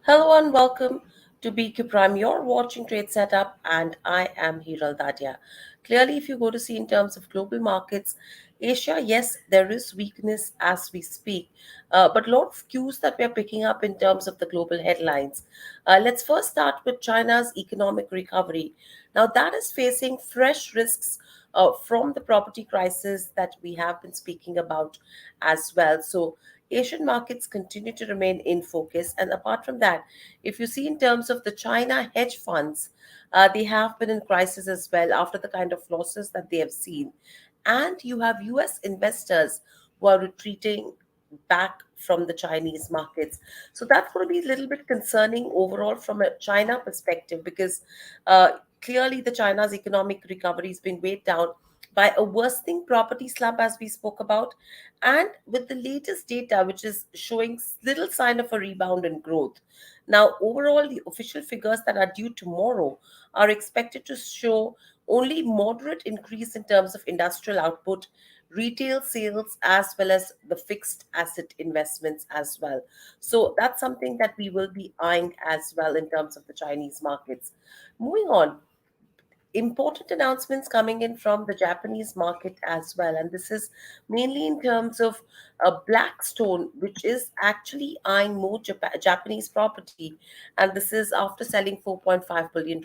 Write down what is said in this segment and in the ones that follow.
Hello and welcome to BQ Prime. You're watching Trade Setup, and I am Hiral Dadia. Clearly, if you go to see in terms of global markets, Asia, yes, there is weakness as we speak, but a lot of cues that we're picking up in terms of the global headlines. Let's first start with China's economic recovery. Now, that is facing fresh risks from the property crisis that we have been speaking about as well. So, Asian markets continue to remain in focus. And apart from that, if you see in terms of the China hedge funds, they have been in crisis as well after the kind of losses that they have seen. And you have US investors who are retreating back from the Chinese markets. So that's going to be a little bit concerning overall from a China perspective because clearly the China's economic recovery has been weighed down by a worsening property slump as we spoke about, and with the latest data which is showing little sign of a rebound in growth. Now overall the official figures that are due tomorrow are expected to show only moderate increase in terms of industrial output, retail sales, as well as the fixed asset investments as well. So that's something that we will be eyeing as well in terms of the Chinese markets. Moving on, important announcements coming in from the Japanese market as well. And this is mainly in terms of Blackstone, which is actually eyeing more Japanese property. And this is after selling $4.5 billion.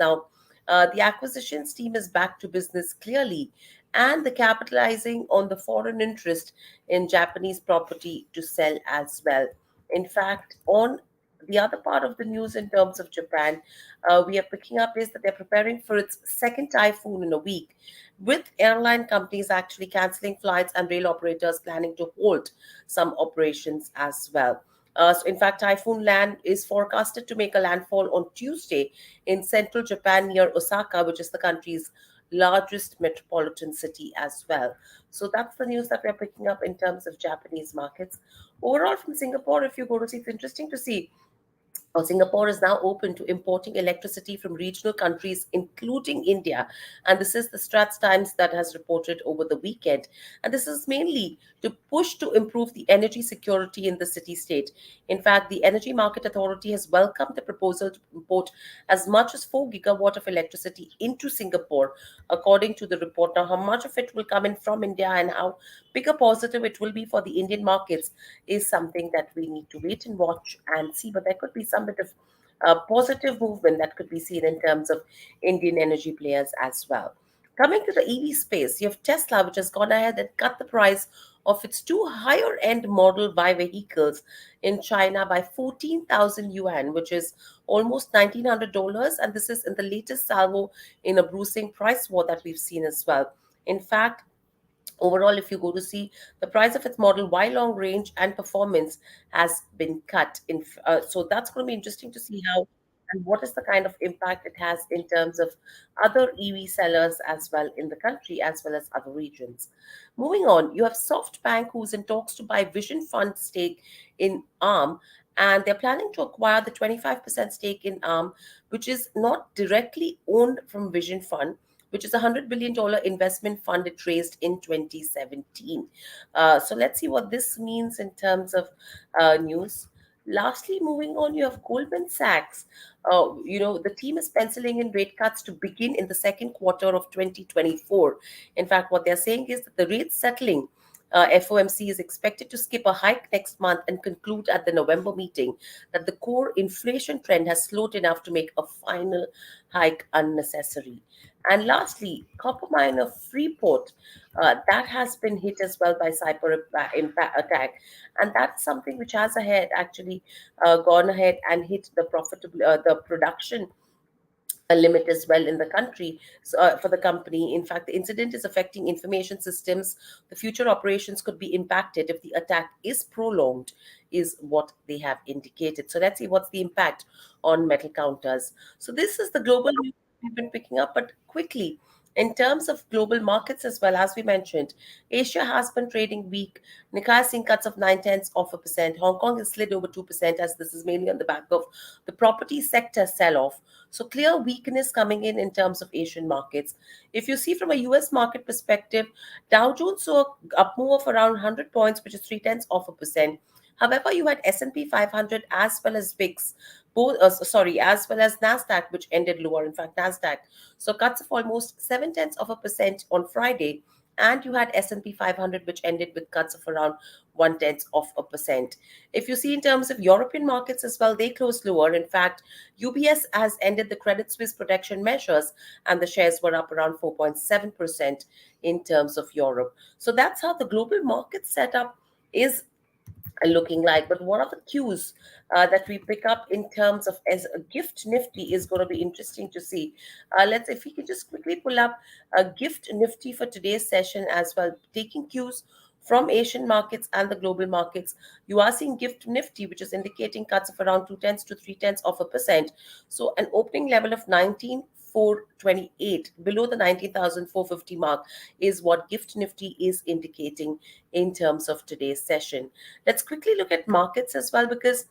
Now, the acquisitions team is back to business clearly, and the capitalizing on the foreign interest in Japanese property to sell as well. In fact, on the other part of the news in terms of Japan, we are picking up is that they're preparing for its second typhoon in a week, with airline companies actually canceling flights and rail operators planning to halt some operations as well. So in fact, Typhoon Land is forecasted to make a landfall on Tuesday in central Japan near Osaka, which is the country's largest metropolitan city as well. So that's the news that we're picking up in terms of Japanese markets. Overall, from Singapore, if you go to see, it's interesting to see Singapore is now open to importing electricity from regional countries, including India. And this is the Strats Times that has reported over the weekend. And this is mainly to push to improve the energy security in the city state. In fact, the Energy Market Authority has welcomed the proposal to import as much as 4 gigawatt of electricity into Singapore, according to the report. Now, how much of it will come in from India and how big a positive it will be for the Indian markets is something that we need to wait and watch and see. But there could be some bit of positive movement that could be seen in terms of Indian energy players as well. Coming to the EV space, you have Tesla, which has gone ahead and cut the price of its two higher end model Y vehicles in China by 14,000 yuan, which is almost $1,900. And this is in the latest salvo in a bruising price war that we've seen as well. In fact, overall, if you go to see the price of its model Y long range and performance has been cut in, so that's going to be interesting to see how and what is the kind of impact it has in terms of other EV sellers as well in the country as well as other regions. Moving on, you have SoftBank, who's in talks to buy Vision Fund stake in ARM, and they're planning to acquire the 25% stake in ARM, which is not directly owned from Vision Fund, which is a $100 billion investment fund it raised in 2017. So let's see what this means in terms of news. Lastly, moving on, you have Goldman Sachs. The team is penciling in rate cuts to begin in the second quarter of 2024. In fact, what they're saying is that the rate settling FOMC is expected to skip a hike next month and conclude at the November meeting that the core inflation trend has slowed enough to make a final hike unnecessary. And lastly, copper miner Freeport, that has been hit as well by cyber impact attack, and that's something which has ahead actually gone ahead and hit the profitable the production a limit as well in the country, so, for the company. In fact, the incident is affecting information systems. The future operations could be impacted if the attack is prolonged, is what they have indicated. So let's see what's the impact on metal counters. So this is the global news we've been picking up, but quickly. In terms of global markets as well, as we mentioned, Asia has been trading weak. Nikkei has seen cuts of 9 tenths of a percent. Hong Kong has slid over 2%, as this is mainly on the back of the property sector sell off. So clear weakness coming in terms of Asian markets. If you see from a US market perspective, Dow Jones saw up move of around 100 points, which is 3 tenths of a percent. However, you had S&P 500 as well as VIX, both sorry, as well as Nasdaq, which ended lower. In fact, Nasdaq so cuts of almost 0.7% on Friday, and you had S&P 500, which ended with cuts of around 0.1%. If you see in terms of European markets as well, they closed lower. In fact, UBS has ended the Credit Suisse protection measures, and the shares were up around 4.7% in terms of Europe. So that's how the global market setup is looking like. But what are the cues that we pick up in terms of as a gift nifty is going to be interesting to see. Let's if we can just quickly pull up a gift nifty for today's session as well, taking cues from Asian markets and the global markets. You are seeing gift nifty, which is indicating cuts of around 2 tenths to 3 tenths of a percent. So an opening level of 19,428 below the 19,450 mark is what gift nifty is indicating in terms of today's session. Let's quickly look at markets as well, because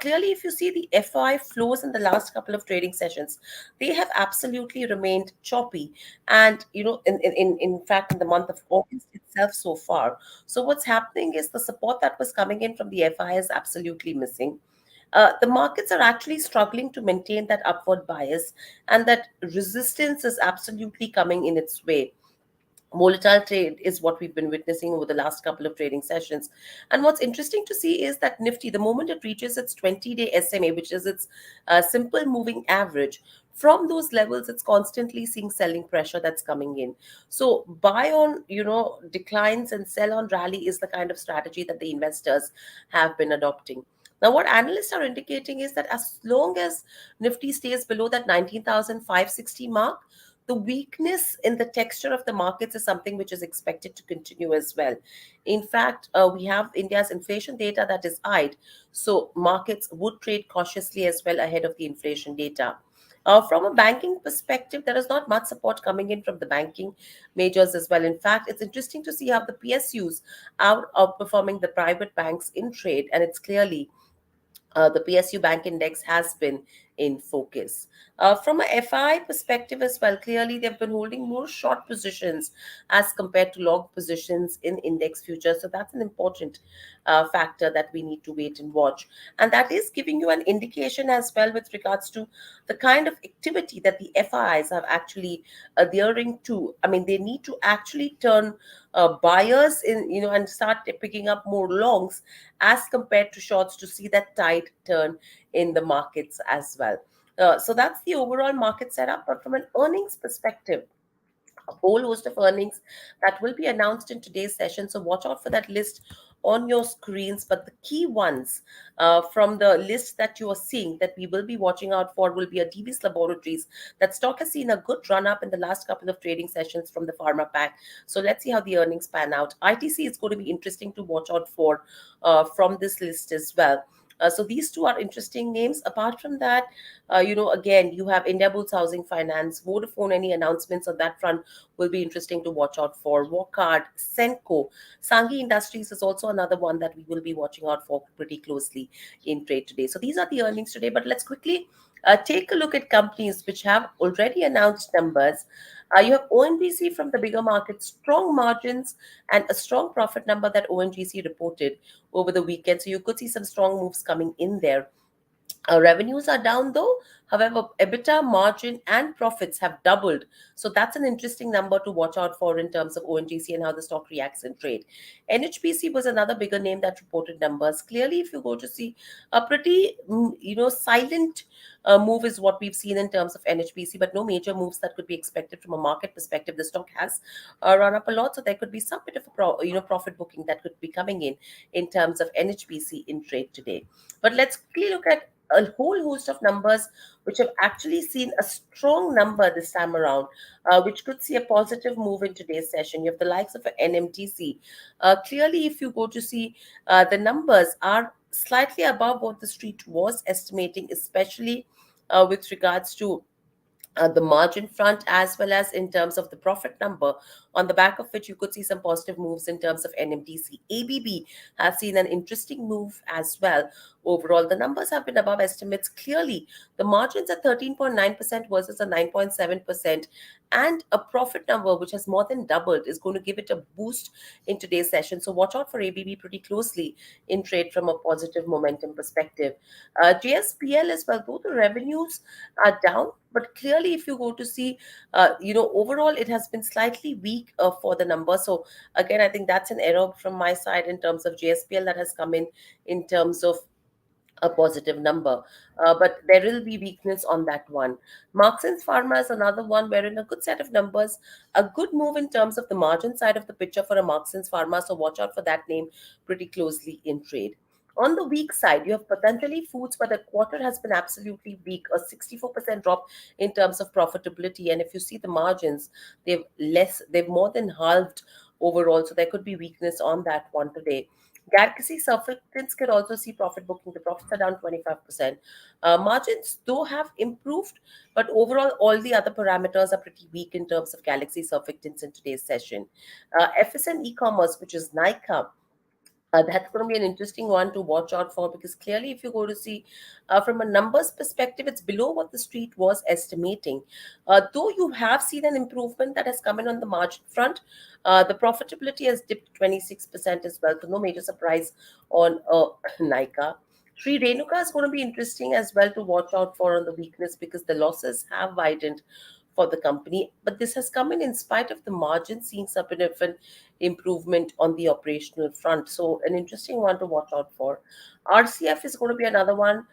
clearly, if you see the FI flows in the last couple of trading sessions, they have absolutely remained choppy. And, in fact, in the month of August itself so far. So, what's happening is the support that was coming in from the FI is absolutely missing. The markets are actually struggling to maintain that upward bias, and that resistance is absolutely coming in its way. Volatile trade is what we've been witnessing over the last couple of trading sessions. And what's interesting to see is that Nifty, the moment it reaches its 20-day SMA, which is its simple moving average, from those levels, it's constantly seeing selling pressure that's coming in. So buy on, declines and sell on rally is the kind of strategy that the investors have been adopting. Now, what analysts are indicating is that as long as Nifty stays below that 19,560 mark, the weakness in the texture of the markets is something which is expected to continue as well. In fact, we have India's inflation data that is eyed, so markets would trade cautiously as well ahead of the inflation data. From a banking perspective, there is not much support coming in from the banking majors as well. In fact, it's interesting to see how the PSUs are outperforming the private banks in trade, and it's clearly the PSU Bank Index has been in focus. From a FI perspective as well, clearly they've been holding more short positions as compared to long positions in index futures. So that's an important factor that we need to wait and watch. And that is giving you an indication as well with regards to the kind of activity that the FIs are actually adhering to. I mean, they need to actually turn buyers in, and start picking up more longs as compared to shorts to see that tide turn in the markets as well. So that's the overall market setup. But from an earnings perspective, a whole host of earnings that will be announced in today's session. So watch out for that list on your screens. But the key ones from the list that you are seeing that we will be watching out for will be a Divi's Laboratories. That stock has seen a good run up in the last couple of trading sessions from the pharma pack. So let's see how the earnings pan out. ITC is going to be interesting to watch out for from this list as well. So these two are interesting names. Apart from that, again, you have Indiabulls Housing Finance, Vodafone. Any announcements on that front will be interesting to watch out for. Walkart, Senco, Sanghi Industries is also another one that we will be watching out for pretty closely in trade today. So these are the earnings today. But let's quickly take a look at companies which have already announced numbers. You have ONGC from the bigger market, strong margins and a strong profit number that ONGC reported over the weekend. So you could see some strong moves coming in there. Revenues are down though. However, EBITDA margin and profits have doubled. So that's an interesting number to watch out for in terms of ONGC and how the stock reacts in trade. NHPC was another bigger name that reported numbers. Clearly, if you go to see a pretty, silent move is what we've seen in terms of NHPC, but no major moves that could be expected from a market perspective. The stock has run up a lot, so there could be some bit of a profit booking that could be coming in terms of NHPC in trade today. But let's quickly look at a whole host of numbers which have actually seen a strong number this time around, which could see a positive move in today's session. You have the likes of NMTC. Clearly, if you go to see the numbers are slightly above what the street was estimating, especially with regards to the margin front as well as in terms of the profit number. on the back of which you could see some positive moves in terms of NMDC. ABB has seen an interesting move as well. Overall, the numbers have been above estimates. Clearly, the margins at 13.9% versus a 9.7%, and a profit number which has more than doubled is going to give it a boost in today's session. So watch out for ABB pretty closely in trade from a positive momentum perspective. JSPL as well, though the revenues are down, but clearly if you go to see, overall it has been slightly weak for the number. So again, I think that's an error from my side in terms of JSPL that has come in terms of a positive number. But there will be weakness on that one. Marksans Pharma is another one wherein a good set of numbers, a good move in terms of the margin side of the picture for a Marksans Pharma. So watch out for that name pretty closely in trade. On the weak side, you have Patanjali Foods, where the quarter has been absolutely weak, a 64% drop in terms of profitability. And if you see the margins, they've more than halved overall. So there could be weakness on that one today. Galaxy surfactants could also see profit booking. The profits are down 25%. Margins, though, have improved, but overall, all the other parameters are pretty weak in terms of Galaxy surfactants in today's session. FSN e-commerce, which is Nika, that's going to be an interesting one to watch out for, because clearly, if you go to see from a numbers perspective, it's below what the street was estimating. Though you have seen an improvement that has come in on the margin front, the profitability has dipped 26% as well. So, no major surprise on Nika. Sri Renuka is going to be interesting as well to watch out for on the weakness, because the losses have widened for the company. But this has come in spite of the margin seeing significant improvement on the operational front. So, an interesting one to watch out for. RCF is going to be another one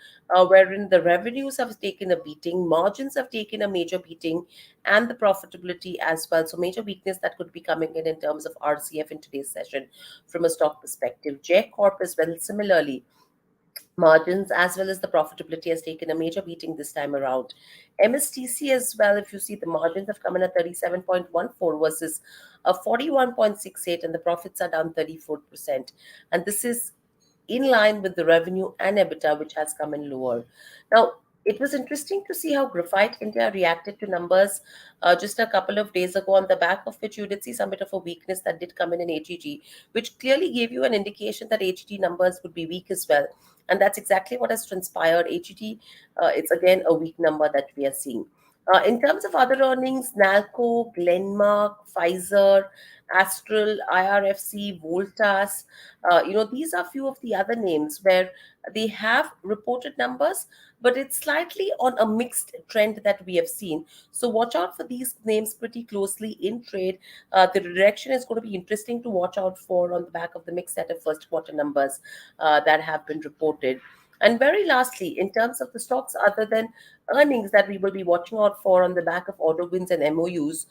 wherein the revenues have taken a beating, margins have taken a major beating, and the profitability as well. So, major weakness that could be coming in terms of RCF in today's session from a stock perspective. J Corp as well, similarly, margins as well as the profitability has taken a major beating this time around. MSTC as well, if you see, the margins have come in at 37.14 versus a 41.68, and the profits are down 34%. And this is in line with the revenue and EBITDA, which has come in lower. Now, it was interesting to see how Graphite India reacted to numbers just a couple of days ago, on the back of which you did see some bit of a weakness that did come in HEG, which clearly gave you an indication that HEG numbers would be weak as well. And that's exactly what has transpired. HEG, it's again a weak number that we are seeing. In terms of other earnings, Nalco, Glenmark, Pfizer, Astral, IRFC, Voltas, these are few of the other names where they have reported numbers, but it's slightly on a mixed trend that we have seen. So watch out for these names pretty closely in trade. The direction is going to be interesting to watch out for on the back of the mixed set of first quarter numbers that have been reported. And very lastly, in terms of the stocks other than earnings that we will be watching out for on the back of order wins and MOUs,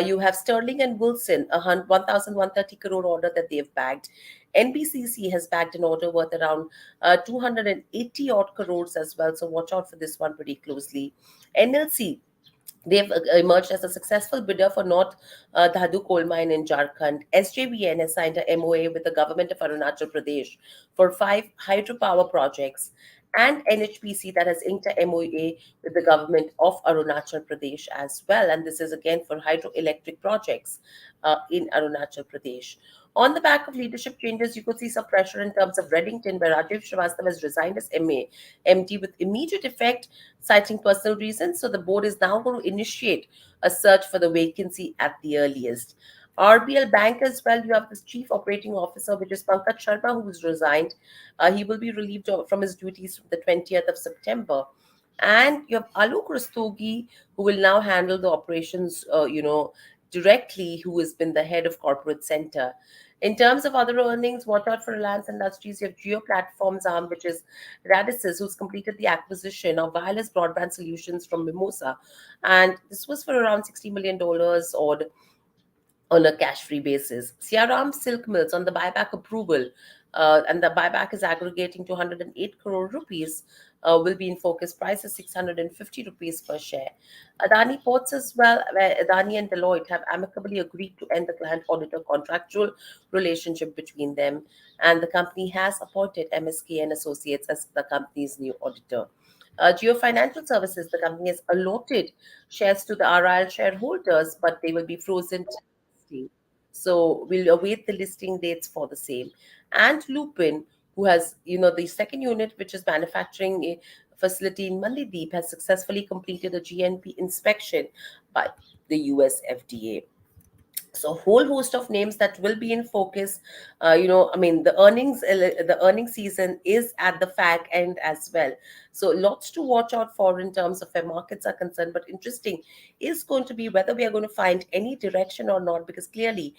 you have Sterling and Wilson, a 1,130 crore order that they've bagged. NBCC has bagged an order worth around 280 odd crores as well. So watch out for this one pretty closely. NLC, they've emerged as a successful bidder for North Dhadu coal mine in Jharkhand. SJVN has signed a MOA with the government of Arunachal Pradesh for 5 hydropower projects. And NHPC that has inked a MOA with the government of Arunachal Pradesh as well. And this is again for hydroelectric projects in Arunachal Pradesh. On the back of leadership changes, you could see some pressure in terms of Reddington, where Rajiv Srivastava has resigned as MD with immediate effect, citing personal reasons. So the board is now going to initiate a search for the vacancy at the earliest. RBL Bank as well, you have this chief operating officer, which is Pankaj Sharma, who's resigned. He will be relieved from his duties from the 20th of September. And you have Alok Rastogi, who will now handle the operations, directly, who has been the head of corporate center. In terms of other earnings, watch out for Reliance Industries. You have Geo Platforms arm, which is Radisys, who's completed the acquisition of wireless broadband solutions from Mimosa. And this was for around $60 million or on a cash-free basis. Siaram Silk Mills on the buyback approval, and the buyback is aggregating to 108 crore rupees, will be in focus. Price is 650 rupees per share. Adani Ports as well, where Adani and Deloitte have amicably agreed to end the client auditor contractual relationship between them, and the company has appointed MSK and Associates as the company's new auditor. Geo Financial Services, the company has allotted shares to the RIL shareholders, but they will be frozen. So we'll await the listing dates for the same. And Lupin, who has, the second unit, which is manufacturing a facility in Mandideep, has successfully completed a GNP inspection by the US FDA. So a whole host of names that will be in focus. I mean, the earnings season is at the fag end as well, so lots to watch out for in terms of where markets are concerned. But interesting is going to be whether we are going to find any direction or not, because clearly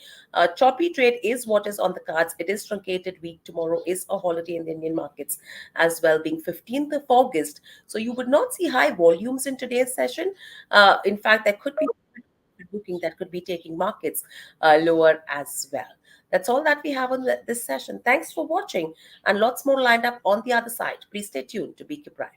choppy trade is what is on the cards. It is truncated week. Tomorrow is a holiday in the Indian markets as well, being 15th of August. So you would not see high volumes in today's session. In fact, there could be booking that could be taking markets lower as well. That's all that we have on this session. Thanks for watching, and lots more lined up on the other side. Please stay tuned to BQ Prime.